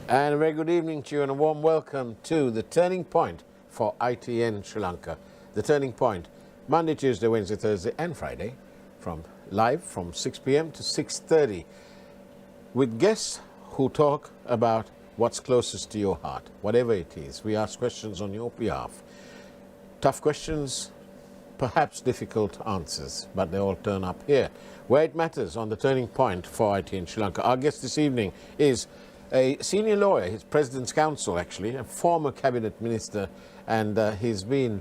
And a very good evening to you and a warm welcome to The Turning Point for ITN Sri Lanka. The Turning Point, Monday, Tuesday, Wednesday, Thursday and Friday, live from 6 p.m. to 6:30, with guests who talk about what's closest to your heart, whatever it is. We ask questions on your behalf. Tough questions, perhaps difficult answers, but they all turn up here, where it matters, on The Turning Point for ITN Sri Lanka. Our guest this evening is a senior lawyer, he's President's Counsel actually, a former cabinet minister, and he's been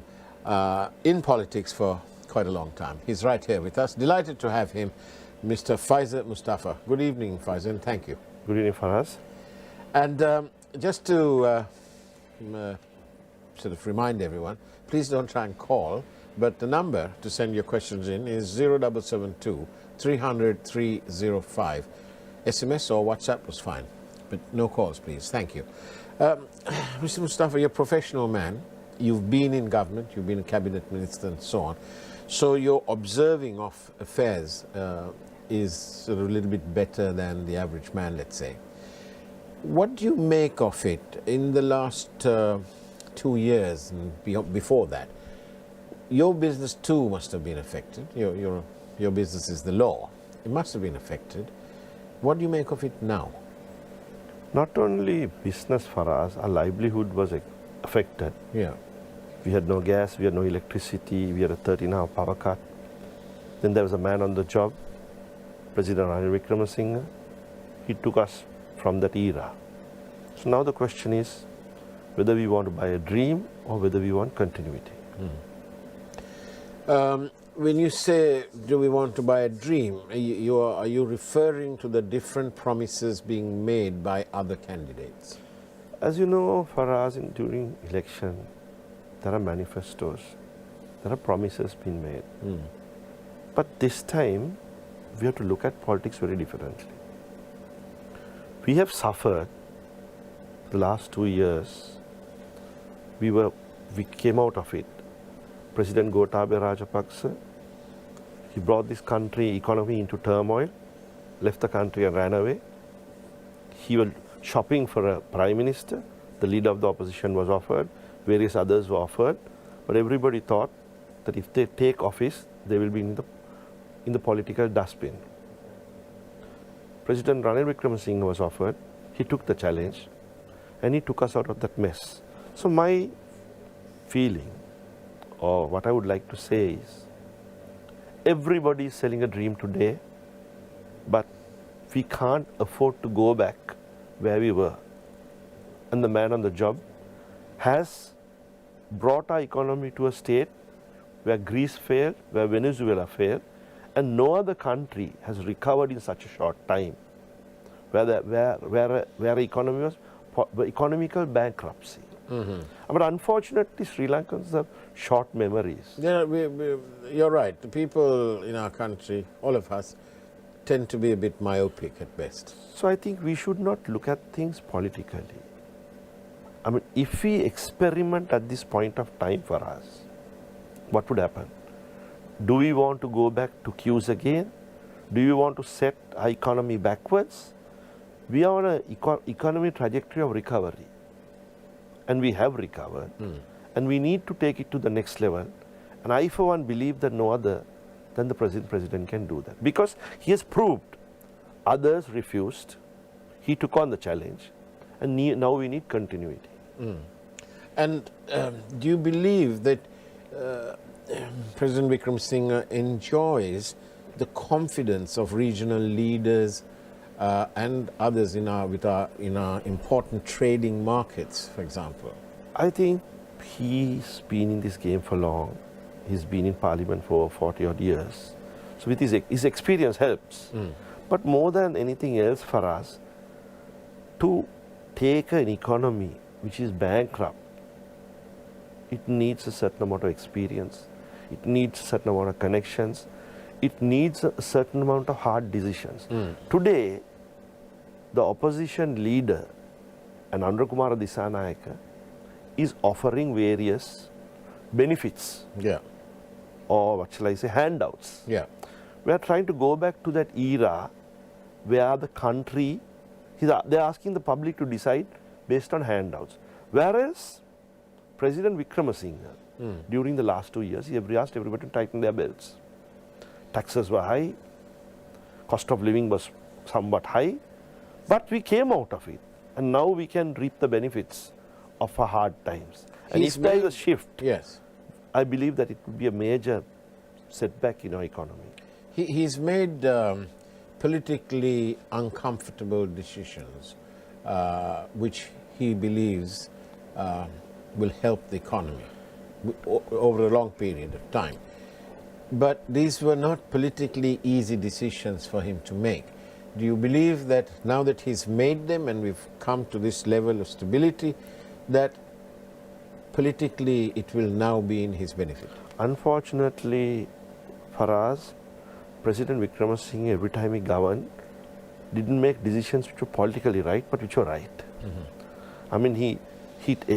in politics for quite a long time. He's right here with us. Delighted to have him, Mr. Faisal Mustafa. Good evening, Faisal, and thank you. Good evening, Faraz. And just to sort of remind everyone, please don't try and call, but the number to send your questions in is 0772 300 305. SMS or WhatsApp was fine, but no calls, please. Thank you. Mr. Mustafa, you're a professional man. You've been in government, you've been a cabinet minister and so on. So your observing of affairs is sort of a little bit better than the average man, let's say. What do you make of it in the last 2 years and before that? Your business too must have been affected. Your business is the law. It must have been affected. What do you make of it now? Not only business for us, our livelihood was affected. Yeah. We had no gas, we had no electricity, we had a 13-hour power cut. Then there was a man on the job, President Ranil Wickremesinghe. He took us from that era. So now the question is whether we want to buy a dream or whether we want continuity. When you say, do we want to buy a dream, are you referring to the different promises being made by other candidates? As you know, for us during election, there are manifestos, there are promises being made. But this time, we have to look at politics very differently. We have suffered the last 2 years. We came out of it. President Gotabaya Rajapaksa, he brought this economy into turmoil, left the country and ran away. He was shopping for a prime minister. The leader of the opposition was offered, various others were offered, but everybody thought that if they take office, they will be in the political dustbin. President Ranil Wickremesinghe was offered. He took the challenge and he took us out of that mess. So my feeling, or what I would like to say is, everybody is selling a dream today, but we can't afford to go back where we were. And the man on the job has brought our economy to a state where Greece failed, where Venezuela failed, and no other country has recovered in such a short time, where economy was economical bankruptcy. But unfortunately, Sri Lankans have short memories. Yeah, you're right. The people in our country, all of us, tend to be a bit myopic at best. So I think we should not look at things politically. I mean, if we experiment at this point of time for us, what would happen? Do we want to go back to queues again? Do we want to set our economy backwards? We are on an economy trajectory of recovery. And we have recovered. And we need to take it to the next level. And I, for one, believe that no other than the president can do that. Because he has proved others refused. He took on the challenge. And now we need continuity. And do you believe that President Wickremesinghe enjoys the confidence of regional leaders and others in our important trading markets, for example? I think he's been in this game for long. He's been in Parliament for 40 odd years. So with his experience helps. But more than anything else for us, to take an economy which is bankrupt, it needs a certain amount of experience. It needs a certain amount of connections. It needs a certain amount of hard decisions. Today, the opposition leader, and Anurakumara Disanayake, is offering various benefits. Or what shall I say, handouts. We are trying to go back to that era where the country They're asking the public to decide based on handouts. Whereas President Wickramasinghe, during the last 2 years, he asked everybody to tighten their belts. Taxes were high, cost of living was somewhat high, but we came out of it. And now we can reap the benefits of our hard times. And if there is a shift, yes, I believe that it would be a major setback in our economy. He's made politically uncomfortable decisions, which he believes will help the economy over a long period of time. But these were not politically easy decisions for him to make. Do you believe that now that he's made them and we've come to this level of stability, that politically it will now be in his benefit? Unfortunately for us, President Wickramasinghe, every time he governed, didn't make decisions which were politically right, but which were right. I mean,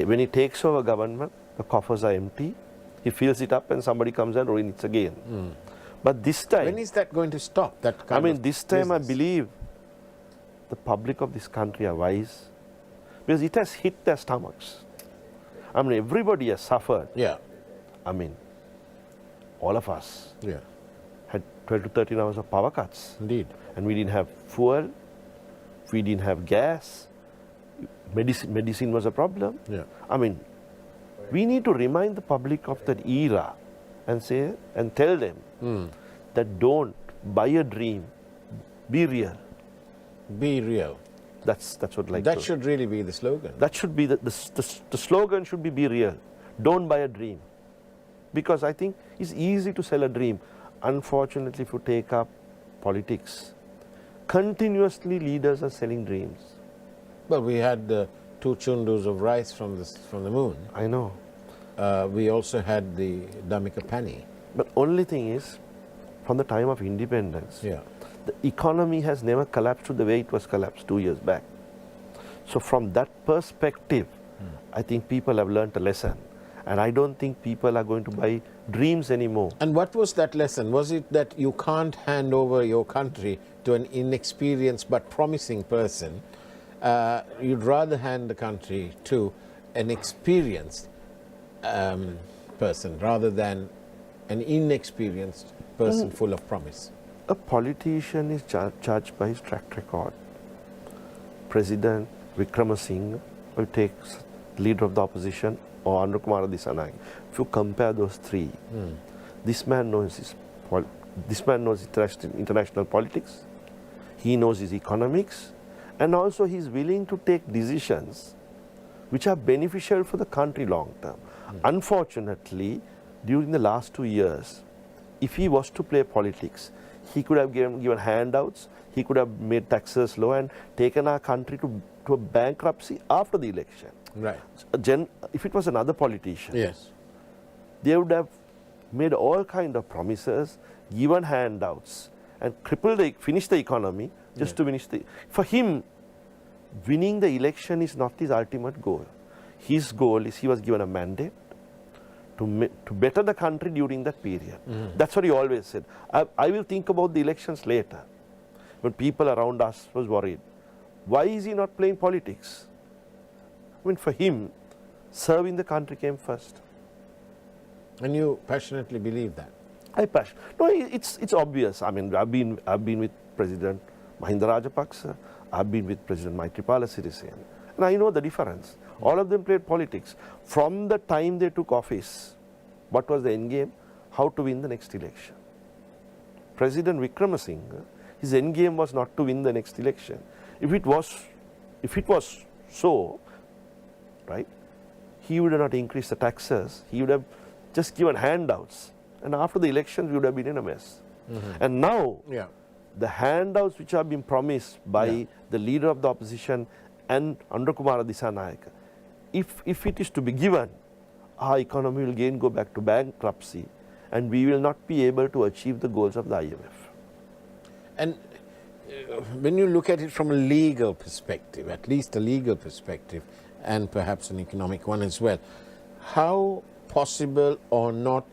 when he takes over government, the coffers are empty. He fills it up and somebody comes and ruins it again. But this time... When is that going to stop? That kind of this time business? I believe the public of this country are wise, because it has hit their stomachs. I mean, everybody has suffered. Yeah. I mean, all of us Yeah. had 12 to 13 hours of power cuts. Indeed. And we didn't have fuel, we didn't have gas, medicine was a problem. Yeah. I mean, we need to remind the public of that era and say and tell them that don't buy a dream, be real. Be real. That's what like That should really be the slogan. that should be the slogan should be real. Don't buy a dream. Because I think it's easy to sell a dream. Unfortunately, if you take up politics, continuously leaders are selling dreams. Well, we had 2 chundus of rice from the moon. I know. We also had the Dhammika Pani. But only thing is, from the time of independence, Yeah. the economy has never collapsed to the way it was collapsed 2 years back. So from that perspective, I think people have learnt a lesson. And I don't think people are going to buy dreams anymore. And what was that lesson? Was it that you can't hand over your country to an inexperienced but promising person? You'd rather hand the country to an experienced person rather than an inexperienced person full of promise. A politician is judged by his track record. President Wickramasinghe will take leader of the opposition or Anukumara Dissanayake. If you compare those three, this man knows international politics, he knows his economics, and also he is willing to take decisions which are beneficial for the country long term. Unfortunately, during the last 2 years, if he was to play politics, he could have given handouts, he could have made taxes low and taken our country to a bankruptcy after the election. Right. If it was another politician, Yes. they would have made all kind of promises, given handouts, and finish the economy just to finish the. For him, winning the election is not his ultimate goal. His goal is he was given a mandate to better the country during that period. That's what he always said. I will think about the elections later. When people around us was worried, why is he not playing politics? I mean, for him, serving the country came first. And you passionately believe that? No, it's obvious. I mean, I've been with President Mahinda Rajapaksa, I've been with President Maithripala Sirisena, and I know the difference. All of them played politics. From the time they took office, what was the end game? How to win the next election. President Wickramasinghe, his end game was not to win the next election. If it was so, right, he would have not increased the taxes. He would have just given handouts. And after the elections, we would have been in a mess. And now, the handouts which have been promised by the leader of the opposition and Anukumara Dissanayake, if it is to be given, our economy will again go back to bankruptcy and we will not be able to achieve the goals of the IMF. And when you look at it from a legal perspective, at least a legal perspective, and perhaps an economic one as well, how possible or not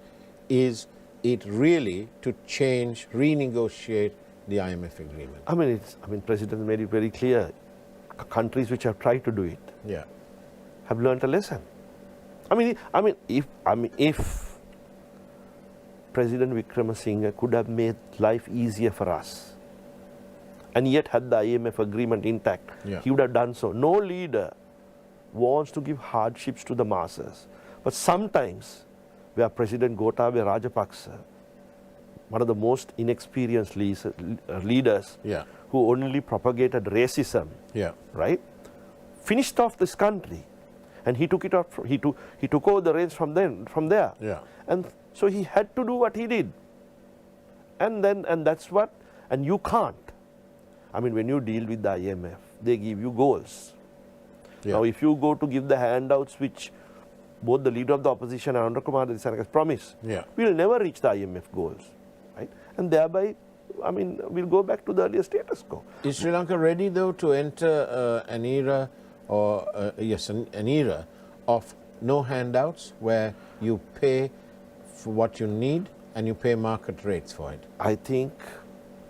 is it really to change, renegotiate the IMF agreement? I mean, President made it very clear. countries which have tried to do it Yeah. have learned a lesson. If President Wickremesinghe could have made life easier for us, and yet had the IMF agreement intact, Yeah. he would have done so. No leader wants to give hardships to the masses. But sometimes, where President Gotabaya Rajapaksa, one of the most inexperienced leaders, Yeah. who only propagated racism, Yeah. right, finished off this country, and he took it up. He took over the reins from there. Yeah. And so he had to do what he did. And that's what, and you can't. I mean, when you deal with the IMF, they give you goals. Yeah. Now, if you go to give the handouts which both the leader of the opposition and Anand Kumar Dissanayake has promised, Yeah. we will never reach the IMF goals, right? And thereby, I mean, we'll go back to the earlier status quo. Is Sri Lanka ready, though, to enter an era, or an era of no handouts, where you pay for what you need and you pay market rates for it? I think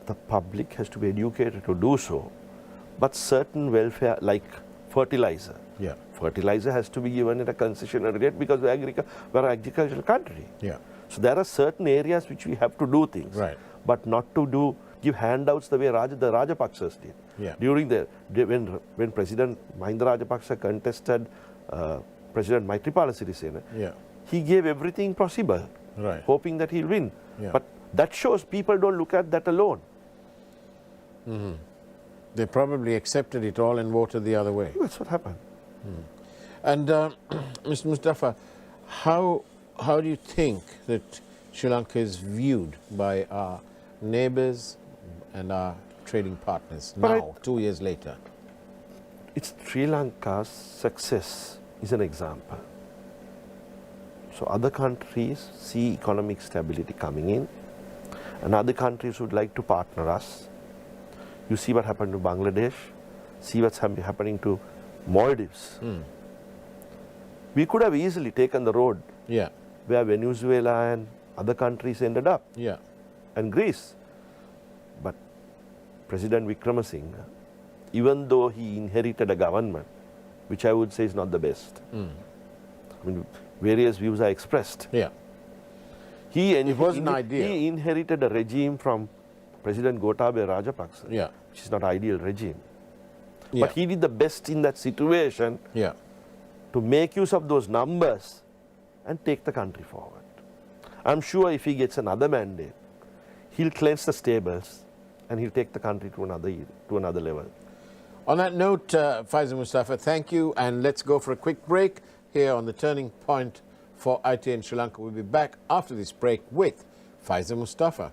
the public has to be educated to do so, but certain welfare, like fertilizer. Yeah. Fertilizer has to be given at a concessionary rate because we're an agricultural country. Yeah. So there are certain areas which we have to do things, Right. but not to give handouts the way the Rajapaksas did. Yeah. When President Mahinda Rajapaksa contested President Maithripala Sirisena, Yeah. he gave everything possible, Right. hoping that he'll win. Yeah. But that shows people don't look at that alone. They probably accepted it all and voted the other way. That's what happened. And Mr. Mustafa, how do you think that Sri Lanka is viewed by our neighbors and our trading partners now, 2 years later? It's Sri Lanka's success is an example. So other countries see economic stability coming in, and other countries would like to partner us. You see what happened to Bangladesh, see what's happening to Maldives. We could have easily taken the road Yeah. where Venezuela and other countries ended up, Yeah. and Greece. But President Wickremesinghe, even though he inherited a government, which I would say is not the best, I mean, various views are expressed. Yeah. It wasn't ideal. He inherited a regime from President Gotabaya Rajapaksa, Yeah. which is not an ideal regime. Yeah. But he did the best in that situation Yeah. to make use of those numbers and take the country forward. I'm sure if he gets another mandate, he'll cleanse the stables and he'll take the country to another level. On that note, Faisal Mustafa, thank you, and let's go for a quick break here on the Turning Point for IT in Sri Lanka. We'll be back after this break with Faisal Mustafa.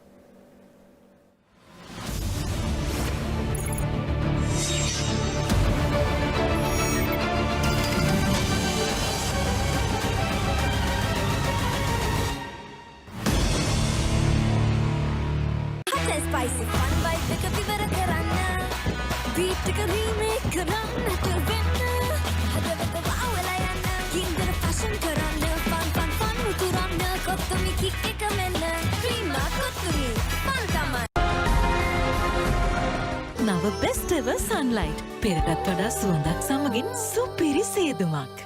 Spicy fun bite එක විවර කරන්න beat එක remake කරන්නට වෙන්න හදවත වවලා යන්න ගින්දර fashion කරන්න fun උතුරන්න කොත්තමි kick එක මෙන්න prima කොත්තමි fun තමයි නව best ever sunlight පෙරටත් වඩා සුවඳක් සමගින් සුපිරි සේදුමක්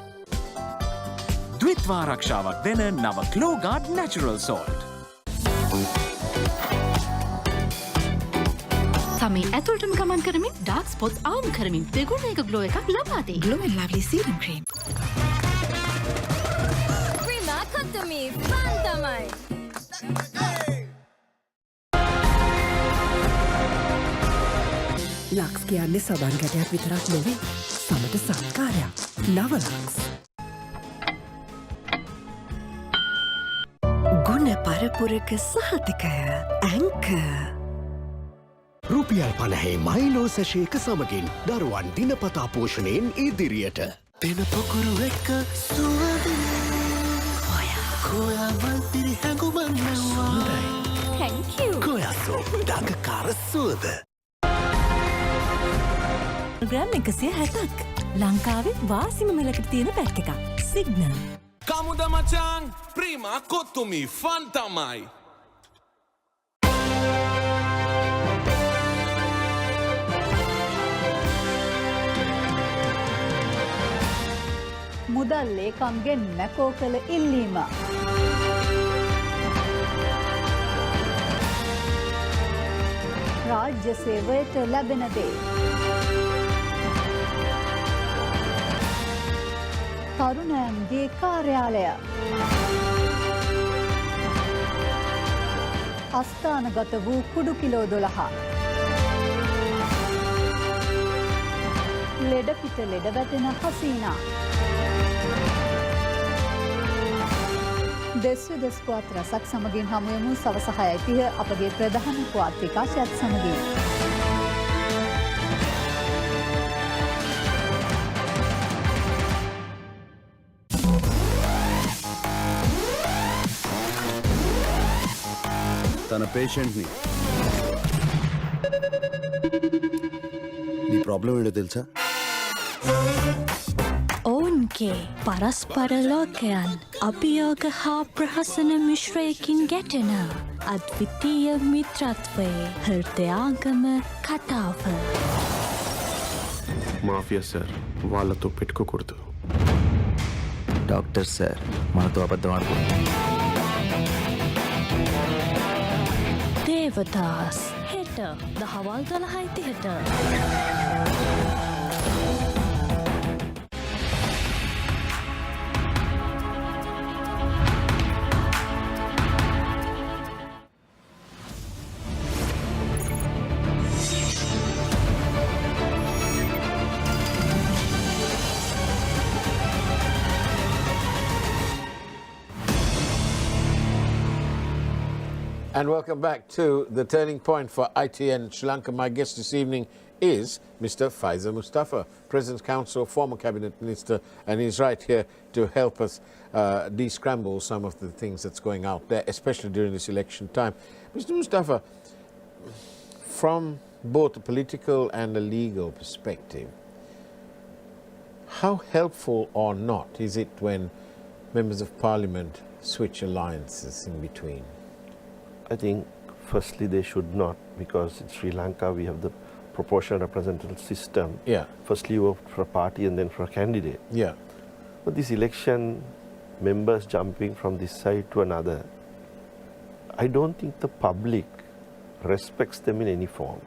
ද්විත්වාරක්ෂාවක් දෙන නව Klogard Natural Salt. සමේ ඇතුළටම ගමන් කරමින් ඩාර්ක් ස්පොට්ස් අවම කරමින් දෙගුණ එක ග්ලෝ එකක් ලබා දෙයි. Glow and Lovely Serum Cream. prima කොත්තමි fun තමයි ලක්ස් කියන්නේ සබන් ගැටයක් විතරක් නෙවෙයි සමට සත්කාරයක් නව ලක්ස් ගුණ පරපුරක සහතිකය ඇංකර් රුපියල් 50 මයිලෝ සැෂේක සමගින් දරුවන් දිනපතා පෝෂණයෙන් ඉදිරියට දෙන පොකුරු එක්ක සුවඳ කොයාවල් පිරිහැඟුමන් නැව්වා thank you කොයාසෝ දඟකාර සුවඳ ග්‍රෑම් 160ක් ලංකාවේ වාසිම මිලකට තියෙන පැක් එකක් signal Kamuda Machang, prima kottumi, fun tamai. මුදල් ලේකම්ගෙන් මැකෝ කළ ඉල්ලීම. රාජ්‍ය සේවයට ලැබෙන දේ. තරුණයන්ගේ කාර්යාලය. අස්ථානගත වූ කුඩු කිලෝ 12. ලෙඩ පිට ලෙඩ වැටෙන හසීනා. දෙස්විදෙස් පුවත් රසක් සමගින් හමුයමු සවස 6:30 අපගේ ප්‍රධාන පුවත් විකාශයත් සමගින්. తన పేషెంట్ని నీ ప్రాబ్లం ఏంటో తెలుసా? ඔවුන්ගේ පරස්පර ලෝකයන් අභියෝග හා ප්‍රහසන මිශ්‍රයකින් ගැටෙන අද්විතීය මිත්‍රත්වයේ හෘදයාගම කතාව. మాఫియా సార్ వాళ్ళతో పెట్టుకోకూడదు. డాక్టర్ సార్ మనతో అబద్ధం ఆడుకోండి. දේවදාස් හෙට දහවල් 12:30ට. And welcome back to the Turning Point for ITN Sri Lanka. My guest this evening is Mr. Faisal Mustafa, President's Counsel, former Cabinet Minister, and he's right here to help us de-scramble some of the things that's going out there, especially during this election time. Mr. Mustafa, from both a political and a legal perspective, how helpful or not is it when members of Parliament switch alliances in between? I think firstly they should not, because in Sri Lanka we have the proportional representative system. Yeah. Firstly you vote for a party and then for a candidate. Yeah. But this election, members jumping from this side to another, I don't think the public respects them in any form.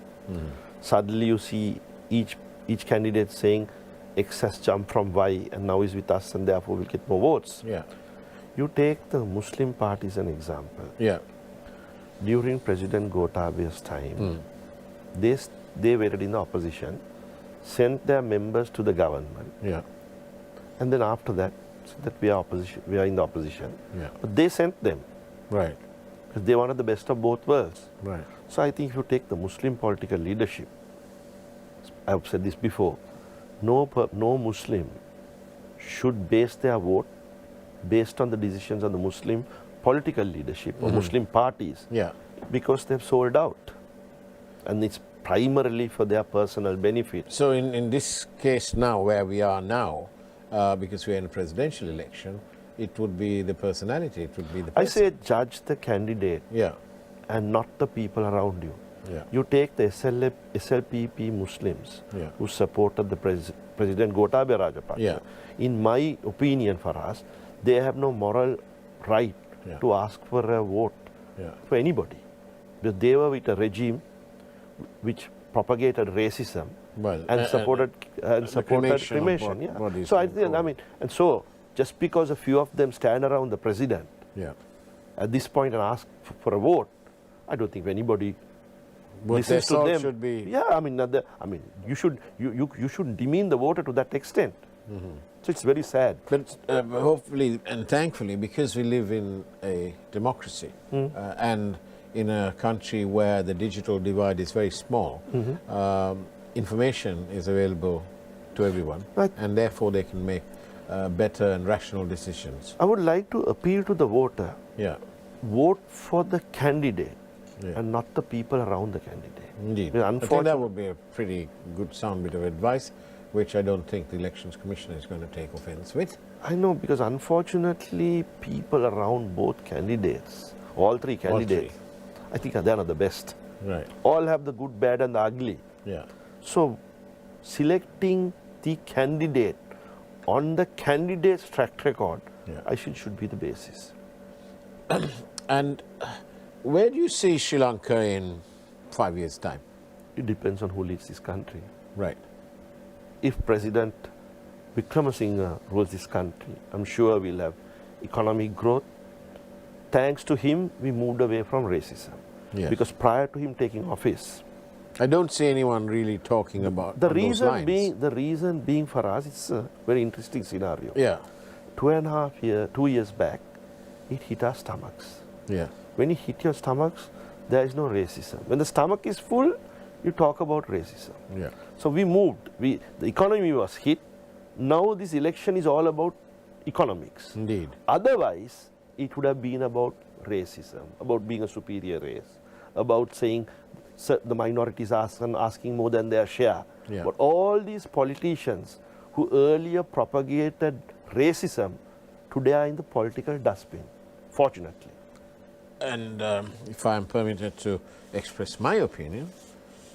Suddenly you see each candidate saying X has jumped from Y and now is with us and therefore will get more votes. Yeah. You take the Muslim party as an example. Yeah. During President Gotabaya's time, they were in the opposition, sent their members to the government, Yeah. and then after that, said that we are in the opposition. Yeah. But they sent them Right. because they wanted the best of both worlds. Right. So I think if you take the Muslim political leadership, I've said this before, no Muslim should base their vote based on the decisions of the Muslim political leadership or Muslim parties, Yeah. because they've sold out and it's primarily for their personal benefit. So in this case now, where we are now, because we're in a presidential election, it would be the personality, it would be the I person. say judge the candidate Yeah. and not the people around you. Yeah. You take the SLPP Muslims Yeah. who supported the President Gotabaya Rajapaksa. Yeah. In my opinion, for us, they have no moral right Yeah. to ask for a vote Yeah. for anybody. Because they were with a regime which propagated racism Well, and supported cremation of cremation. Yeah. bodies So I and think, all. I mean, and so just because a few of them stand around the president Yeah. at this point and ask for a vote, I don't think anybody But listens their to salt them. should be. Yeah, I mean, you shouldn't demean the voter to that extent. So it's very sad. But hopefully and thankfully, because we live in a democracy and in a country where the digital divide is very small, information is available to everyone, Right. and therefore they can make better and rational decisions. I would like to appeal to the voter. Yeah. Vote for the candidate Yeah. and not the people around the candidate. Indeed. Because I think that unfortunately- would be a pretty good sound bit of advice, which I don't think the Elections Commissioner is going to take offence with. I know, because unfortunately people around both candidates, all three candidates, I think they are not the best. Right. All have the good, bad and the ugly. Yeah. So selecting the candidate on the candidate's track record, I think should be the basis. And where do you see Sri Lanka in 5 years' time? It depends on who leads this country. Right. If President Wickremesinghe rules this country, I'm sure we'll have economic growth. Thanks to him, we moved away from racism. Yes. Because prior to him taking office, I don't see anyone really talking about the on those lines. the reason being for us, it's a very interesting scenario. Yeah. 2 years back, it hit our stomachs. Yeah. When you hit your stomachs, there is no racism. When the stomach is full, you talk about racism. Yeah. So we moved. The economy was hit. Now this election is all about economics. Indeed. Otherwise, it would have been about racism, about being a superior race, about saying the minorities are asking more than their share. Yeah. But all these politicians who earlier propagated racism, today are in the political dustbin, fortunately. And if I'm permitted to express my opinion,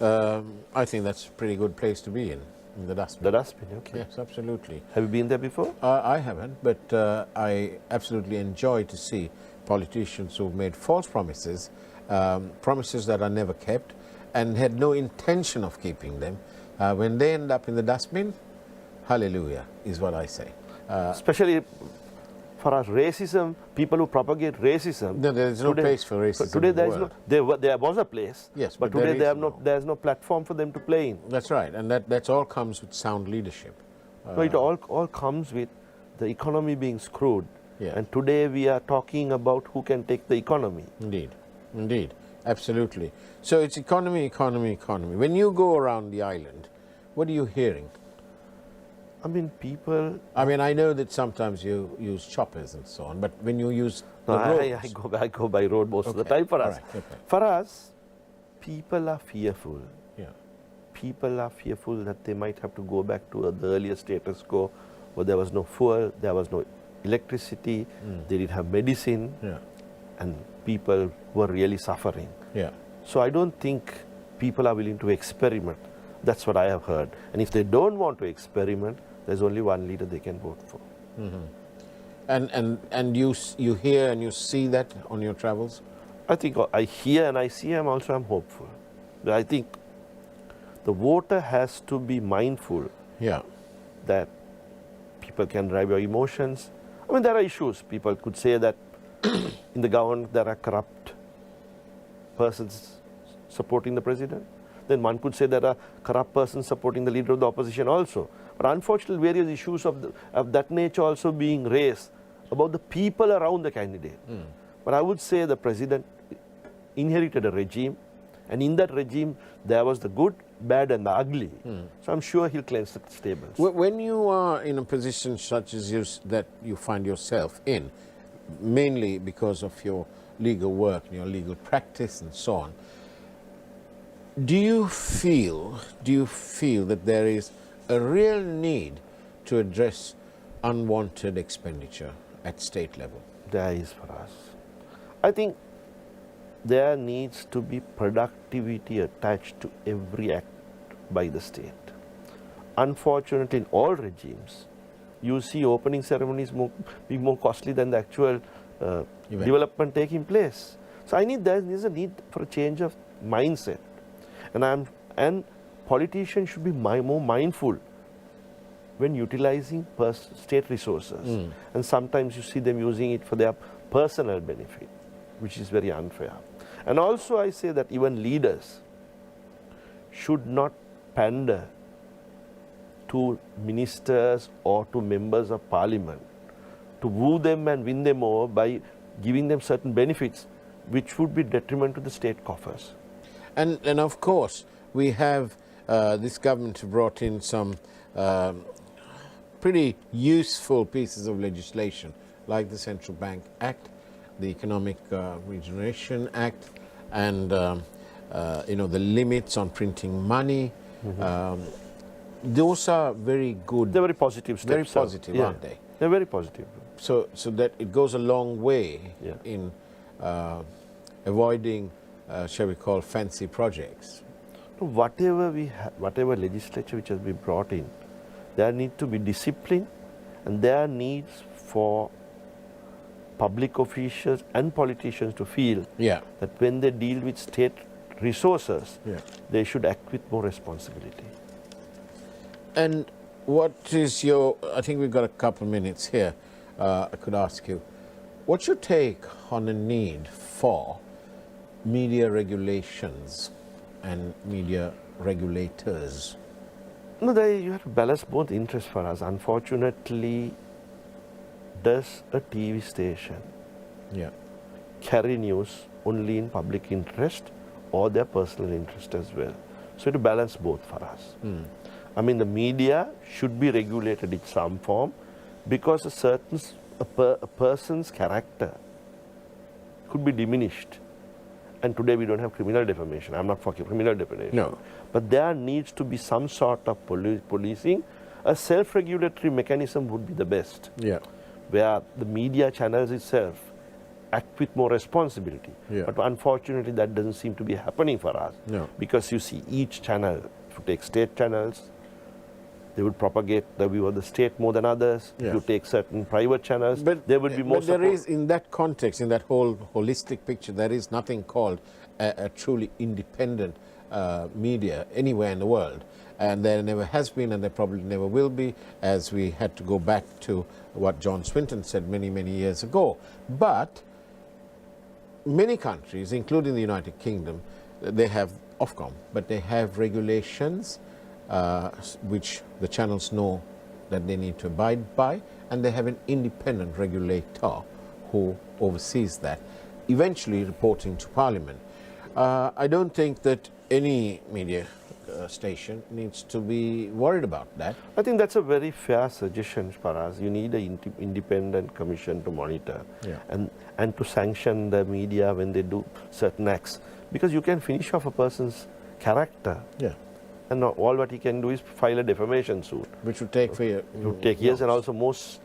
I think that's a pretty good place to be in the dustbin. The dustbin, okay. Yes, absolutely. Have you been there before? I haven't, but I absolutely enjoy to see politicians who've made false promises, promises that are never kept, and had no intention of keeping them. When they end up in the dustbin, hallelujah, is what I say. Especially for us, racism, people who propagate racism. No, there is no place for racism. Today in the there is world. there was a place. Yes, but but today there there is no platform for them to play in. That's right, and that all comes with sound leadership. So it all comes with the economy being screwed. Yeah. And today we are talking about who can take the economy. Indeed, indeed, absolutely. So it's economy, economy, economy. When you go around the island, what are you hearing? I mean, people. I mean, I know that sometimes you use choppers and so on, but when you use the roads, I go by road most of the time for us. Right, okay. For us, people are fearful. Yeah. People are fearful that they might have to go back to the earlier status quo where there was no fuel, there was no electricity, they didn't have medicine, and people were really suffering. Yeah. So I don't think people are willing to experiment. That's what I have heard. And if they don't want to experiment, there's only one leader they can vote for. And you hear and you see that on your travels? I think I hear and I see, I'm hopeful. I think the voter has to be mindful that people can drive your emotions. I mean, there are issues. People could say that in the government there are corrupt persons supporting the president. Then one could say there are corrupt persons supporting the leader of the opposition also. But unfortunately, various issues of that nature also being raised about the people around the candidate. But I would say the president inherited a regime, and in that regime there was the good, bad and the ugly. So I'm sure he'll cleanse the stables. When you are in a position such as that you find yourself in, mainly because of your legal work, your legal practice and so on, do you feel that there is a real need to address unwanted expenditure at state level? There is for us. I think there needs to be productivity attached to every act by the state. Unfortunately, in all regimes, you see opening ceremonies being more costly than the actual development taking place. So there is a need for a change of mindset. And politicians should be more mindful when utilizing state resources. And sometimes you see them using it for their personal benefit, which is very unfair. And also I say that even leaders should not pander to ministers or to members of parliament to woo them and win them over by giving them certain benefits which would be detriment to the state coffers. And of course, we have this government brought in some pretty useful pieces of legislation, like the Central Bank Act, the Economic Regeneration Act, and the limits on printing money. Those are very good. They're very positive steps. Very positive, aren't they? They're very positive. So that it goes a long way in avoiding, shall we call, fancy projects. Whatever legislature which has been brought in, there need to be discipline And there are needs for public officials and politicians to feel that when they deal with state resources, they should act with more responsibility. And what is your, I think we've got a couple of minutes here, I could ask you, what's your take on the need for media regulations and media regulators? No, you have to balance both interests for us. Unfortunately, does a TV station carry news only in public interest or their personal interest as well? So to balance both for us. I mean, the media should be regulated in some form because a person's character could be diminished. And today we don't have criminal defamation. I'm not for criminal defamation. No. But there needs to be some sort of policing. A self-regulatory mechanism would be the best. Where the media channels itself act with more responsibility. But unfortunately, that doesn't seem to be happening for us. Because you see, each channel, if you take state channels, they would propagate the view of the state more than others. If you take certain private channels, there would be more support. There is, in that context, in that whole holistic picture, there is nothing called a truly independent media anywhere in the world. And there never has been, and there probably never will be, as we had to go back to what John Swinton said many, many years ago. But many countries, including the United Kingdom, they have Ofcom, but they have regulations which the channels know that they need to abide by, and they have an independent regulator who oversees that, eventually reporting to Parliament. I don't think that any media station needs to be worried about that. I think that's a very fair suggestion for us. You need an independent commission to monitor and to sanction the media when they do certain acts. Because you can finish off a person's character. And all what he can do is file a defamation suit. Which would take years, and also most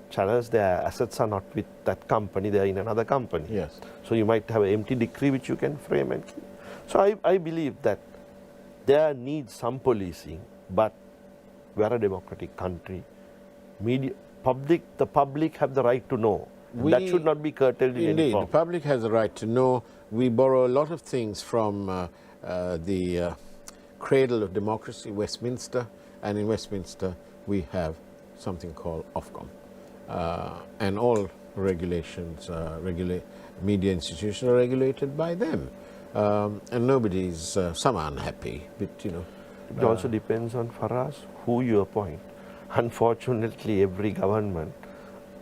channels, their assets are not with that company, they are in another company. So you might have an empty decree which you can frame and keep. So I believe that there needs some policing, but we are a democratic country. The public have the right to know. That should not be curtailed in any form. The public has the right to know. We borrow a lot of things from the cradle of democracy, Westminster, and in Westminster we have something called Ofcom. And all regulations, media institutions are regulated by them. And nobody's, some are unhappy, but It also depends on, for us, who you appoint. Unfortunately, every government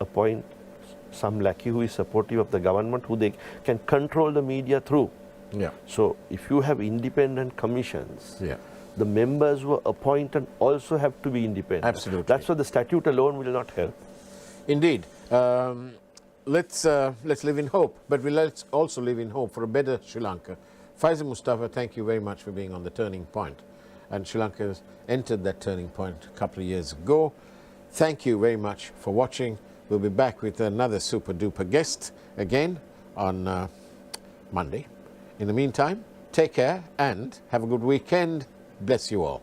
appoint some lackey who is supportive of the government, who they can control the media through. So if you have independent commissions, the members who are appointed also have to be independent. Absolutely. That's why the statute alone will not help. Indeed. Let's live in hope, but let's also live in hope for a better Sri Lanka. Faisal Mustafa, thank you very much for being on the Turning Point. And Sri Lanka has entered that turning point a couple of years ago. Thank you very much for watching. We'll be back with another super duper guest again on Monday. In the meantime, take care and have a good weekend. Bless you all.